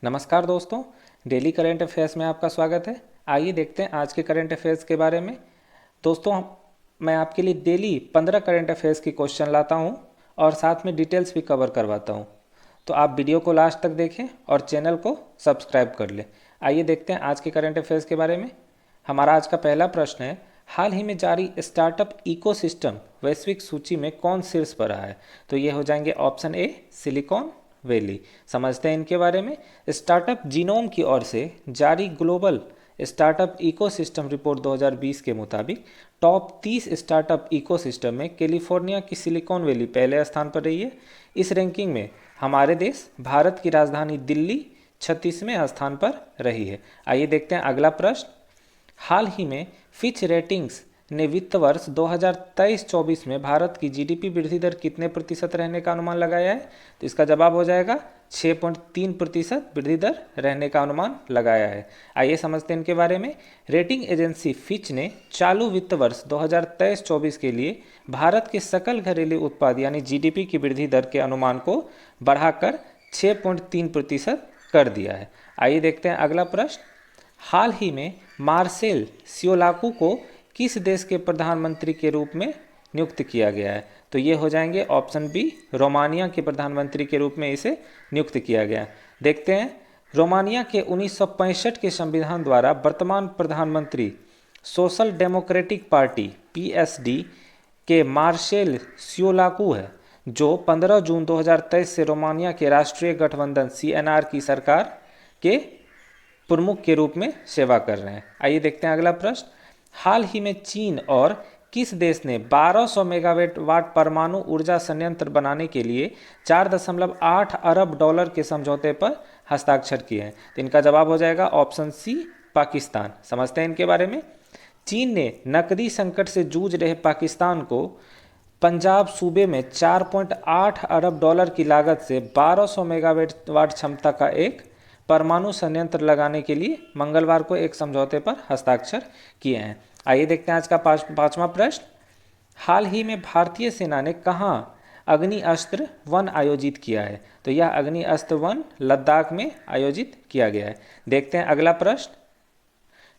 नमस्कार दोस्तों, daily current affairs में आपका स्वागत है। आइए देखते हैं आज के करंट अफेयर्स के बारे में। दोस्तों, मैं आपके लिए डेली 15 करंट अफेयर्स की क्वेश्चन लाता हूं और साथ में डिटेल्स भी कवर करवाता हूं। तो आप वीडियो को लास्ट तक देखें और चैनल को सब्सक्राइब कर लें। आइए देखते हैं आज के करंट अफेयर्स के बारे में। हमारा आज का पहला प्रश्न है, हाल ही में जारी स्टार्टअप इकोसिस्टम वैश्विक सूची में कौन शीर्ष पर रहा है? तो ये हो जाएंगे ऑप्शन ए सिलिकॉन वैली। समझते हैं इनके बारे में। स्टार्टअप जीनोम की ओर से जारी ग्लोबल स्टार्टअप इकोसिस्टम रिपोर्ट 2020 के मुताबिक टॉप 30 स्टार्टअप इकोसिस्टम में कैलिफोर्निया की सिलिकॉन वैली पहले स्थान पर रही है। इस रैंकिंग में हमारे देश भारत की राजधानी दिल्ली 36वें स्थान पर रही है। आइए देखते हैं अगला प्रश्न। हाल ही में फिच रेटिंग्स ने वित्त वर्ष 2023-24 में भारत की जीडीपी वृद्धि दर कितने प्रतिशत रहने का अनुमान लगाया है? तो इसका जवाब हो जाएगा 6.3% वृद्धि दर रहने का अनुमान लगाया है। आइए समझते हैं इनके बारे में। रेटिंग एजेंसी फिच ने चालू वित्त वर्ष 2023-24 के लिए भारत के सकल घरेलू उत्पाद यानी जीडीपी की वृद्धि दर के अनुमान को बढ़ाकर 6.3% कर दिया है। आइए देखते हैं अगला प्रश्न। हाल ही में मार्सेल सियोलाकू को किस देश के प्रधानमंत्री के रूप में नियुक्त किया गया है? तो ये हो जाएंगे ऑप्शन बी, रोमानिया के प्रधानमंत्री के रूप में इसे नियुक्त किया गया। देखते हैं। रोमानिया के 1965 के संविधान द्वारा वर्तमान प्रधानमंत्री सोशल डेमोक्रेटिक पार्टी पीएसडी के मार्सेल सियोलाकू है, जो 15 जून 2023 से रोमानिया के राष्ट्रीय गठबंधन सीएनआर की सरकार के प्रमुख के रूप में सेवा कर रहे हैं। आइए देखते हैं अगला प्रश्न। हाल ही में चीन और किस देश ने 1200 मेगावाट परमाणु ऊर्जा संयंत्र बनाने के लिए 4.8 अरब डॉलर के समझौते पर हस्ताक्षर किए हैं? तो इनका जवाब हो जाएगा ऑप्शन सी, पाकिस्तान। समझते हैं इनके बारे में। चीन ने नकदी संकट से जूझ रहे पाकिस्तान को पंजाब सूबे में 4.8 अरब डॉलर की लागत से 1200 मेगावाट क्षमता का एक परमाणु संयंत्र लगाने के लिए मंगलवार को एक समझौते पर हस्ताक्षर किए हैं। आइए देखते हैं आज का पांचवा प्रश्न। हाल ही में भारतीय सेना ने कहां अग्नि अस्त्र वन आयोजित किया है? तो यह अग्नि अस्त्र वन लद्दाख में आयोजित किया गया है। देखते हैं अगला प्रश्न।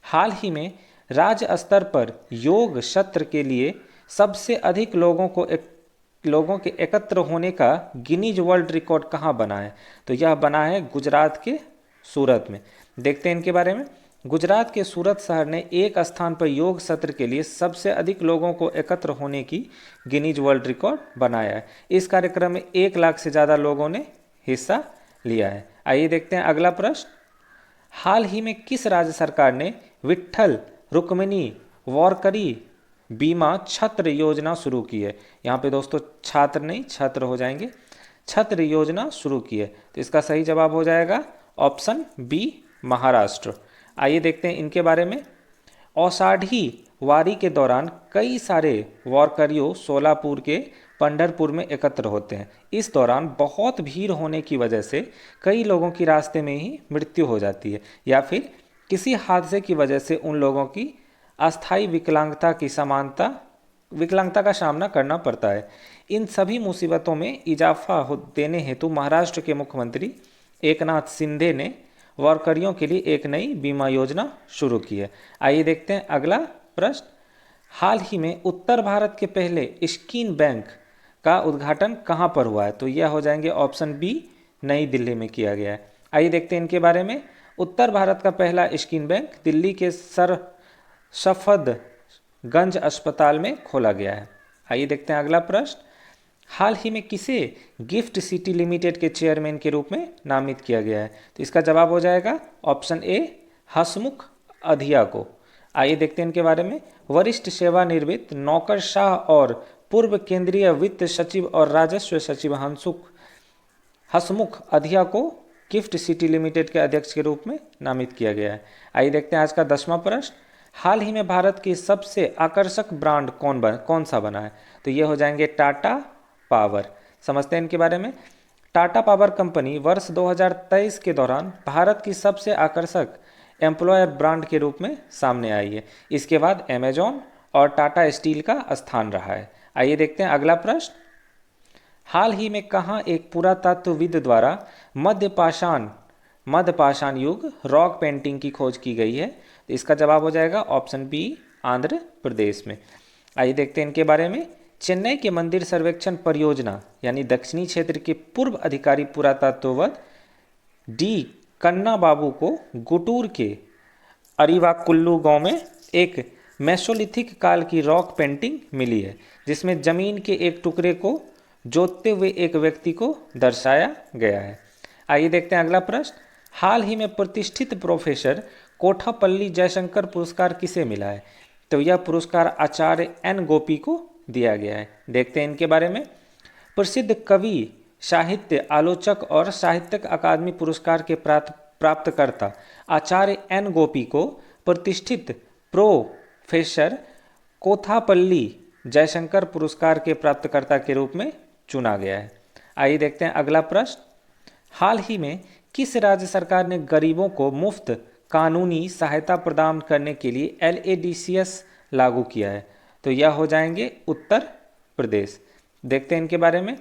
हाल ही में राज्य स्तर पर योग सत्र के लिए सबसे अधिक लोगों के एकत्र होने का गिनीज वर्ल्ड रिकॉर्ड कहां बना है? तो यह बना है गुजरात के सूरत में। देखते हैं इनके बारे में। गुजरात के सूरत शहर ने एक स्थान पर योग सत्र के लिए सबसे अधिक लोगों को एकत्र होने की गिनीज वर्ल्ड रिकॉर्ड बनाया है। इस कार्यक्रम में 1 लाख से ज़्यादा लोगों ने हिस्सा लिया है। आइए देखते हैं अगला प्रश्न। हाल ही में किस राज्य सरकार ने विट्ठल रुक्मिणी वारकरी बीमा छत्र योजना शुरू की है? यहाँ पे दोस्तों छात्र नहीं छत्र हो जाएंगे, छत्र योजना शुरू की है। तो इसका सही जवाब हो जाएगा ऑप्शन बी, महाराष्ट्र। आइए देखते हैं इनके बारे में। औषाढ़ी वारी के दौरान कई सारे वारकरियों सोलापुर के पंढरपुर में एकत्र होते हैं। इस दौरान बहुत भीड़ होने की वजह से कई लोगों की रास्ते में ही मृत्यु हो जाती है या फिर किसी हादसे की वजह से उन लोगों की अस्थायी विकलांगता का सामना करना पड़ता है। इन सभी मुसीबतों में इजाफा देने हेतु महाराष्ट्र के मुख्यमंत्री एकनाथ शिंदे ने वारकरियों के लिए एक नई बीमा योजना शुरू की है। आइए देखते हैं अगला प्रश्न। हाल ही में उत्तर भारत के पहले स्कीन बैंक का उद्घाटन कहां पर हुआ है? तो यह हो जाएंगे ऑप्शन बी, नई दिल्ली में किया गया है। आइए देखते हैं इनके बारे में। उत्तर भारत का पहला स्कीन बैंक दिल्ली के सर सफदरगंज अस्पताल में खोला गया है। आइए देखते हैं अगला प्रश्न। हाल ही में किसे गिफ्ट सिटी लिमिटेड के चेयरमैन के रूप में नामित किया गया है? तो इसका जवाब हो जाएगा ऑप्शन ए, हसमुख अधिया को। आइए देखते हैं इनके बारे में। वरिष्ठ सेवानिवृत्त नौकरशाह और पूर्व केंद्रीय वित्त सचिव और राजस्व सचिव हसमुख अधिया को गिफ्ट सिटी लिमिटेड के अध्यक्ष के रूप में नामित किया गया है। आइए देखते हैं आज का 10वां प्रश्न। हाल ही में भारत की सबसे आकर्षक ब्रांड कौन सा बना है? तो ये हो जाएंगे टाटा पावर। समझते हैं इनके बारे में। टाटा पावर कंपनी वर्ष 2023 के दौरान भारत की सबसे आकर्षक एम्प्लॉयर ब्रांड के रूप में सामने आई है। इसके बाद अमेजॉन और टाटा स्टील का स्थान रहा है। आइए देखते हैं अगला प्रश्न। हाल ही में कहाँ एक पुरातत्वविद द्वारा मध्य पाषाण मध्यपाषाण युग रॉक पेंटिंग की खोज की गई है? तो इसका जवाब हो जाएगा ऑप्शन बी, आंध्र प्रदेश में। आइए देखते हैं इनके बारे में। चेन्नई के मंदिर सर्वेक्षण परियोजना यानी दक्षिणी क्षेत्र के पूर्व अधिकारी पुरातत्वविद डी कन्ना बाबू को गुटूर के अरीवाकुल्लू गांव में एक मेसोलिथिक काल की रॉक पेंटिंग मिली है, जिसमें जमीन के एक टुकड़े को जोतते हुए एक व्यक्ति को दर्शाया गया है। आइए देखते हैं अगला प्रश्न। हाल ही में प्रतिष्ठित प्रोफेसर कोठापल्ली जयशंकर पुरस्कार किसे मिला है? तो यह पुरस्कार आचार्य एन गोपी को दिया गया है। देखते हैं इनके बारे में। प्रसिद्ध कवि, साहित्य आलोचक और साहित्यिक अकादमी पुरस्कार के प्राप्तकर्ता आचार्य एन गोपी को प्रतिष्ठित प्रोफेसर कोथापल्ली जयशंकर पुरस्कार के प्राप्तकर्ता के रूप में चुना गया है। आइए देखते हैं अगला प्रश्न। हाल ही में किस राज्य सरकार ने गरीबों को मुफ्त कानूनी सहायता प्रदान करने के लिए LADCS लागू किया है? तो यह हो जाएंगे उत्तर प्रदेश। देखते हैं इनके बारे में।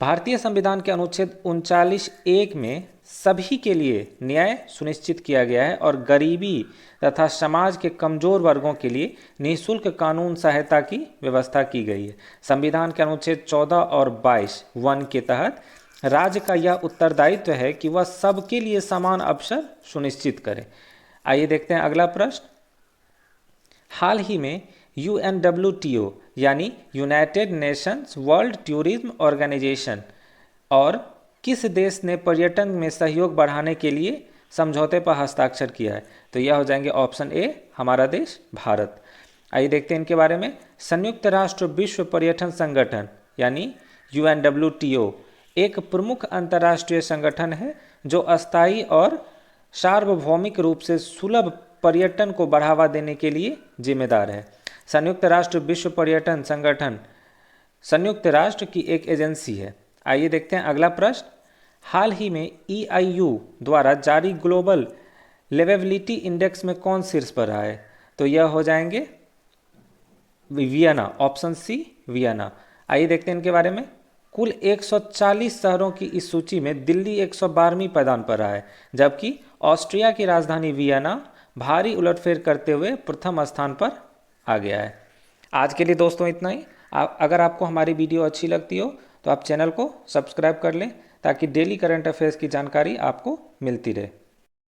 भारतीय संविधान के अनुच्छेद 39(1) में सभी के लिए न्याय सुनिश्चित किया गया है और गरीबी तथा समाज के कमजोर वर्गों के लिए निःशुल्क कानून सहायता की व्यवस्था की गई है। संविधान के अनुच्छेद 14 और 22(1) के तहत राज्य का यह उत्तरदायित्व है कि वह सबके लिए समान अवसर सुनिश्चित करे। आइए देखते हैं अगला प्रश्न। हाल ही में UNWTO यानी United Nations World Tourism Organisation और किस देश ने पर्यटन में सहयोग बढ़ाने के लिए समझौते पर हस्ताक्षर किया है? तो यह हो जाएंगे ऑप्शन ए, हमारा देश भारत। आइए देखते हैं इनके बारे में। संयुक्त राष्ट्र विश्व पर्यटन संगठन यानी UNWTO एक प्रमुख अंतर्राष्ट्रीय संगठन है जो अस्थायी और सार्वभौमिक रूप से सुलभ पर्यटन को बढ़ावा देने के लिए जिम्मेदार है। संयुक्त राष्ट्र विश्व पर्यटन संगठन संयुक्त राष्ट्र की एक एजेंसी है। आइए देखते हैं अगला प्रश्न। हाल ही में EIU द्वारा जारी ग्लोबल लिवेबिलिटी इंडेक्स में कौन शीर्ष पर रहा है? तो यह हो जाएंगे वियना, ऑप्शन सी वियना। आइए देखते हैं इनके बारे में। कुल 140 शहरों की इस सूची में दिल्ली 112वीं पायदान पर रहा है, जबकि ऑस्ट्रिया की राजधानी वियना भारी उलटफेर करते हुए प्रथम स्थान पर आ गया है। आज के लिए दोस्तों इतना ही। अगर आपको हमारी वीडियो अच्छी लगती हो तो आप चैनल को सब्सक्राइब कर लें ताकि डेली करंट अफेयर्स की जानकारी आपको मिलती रहे।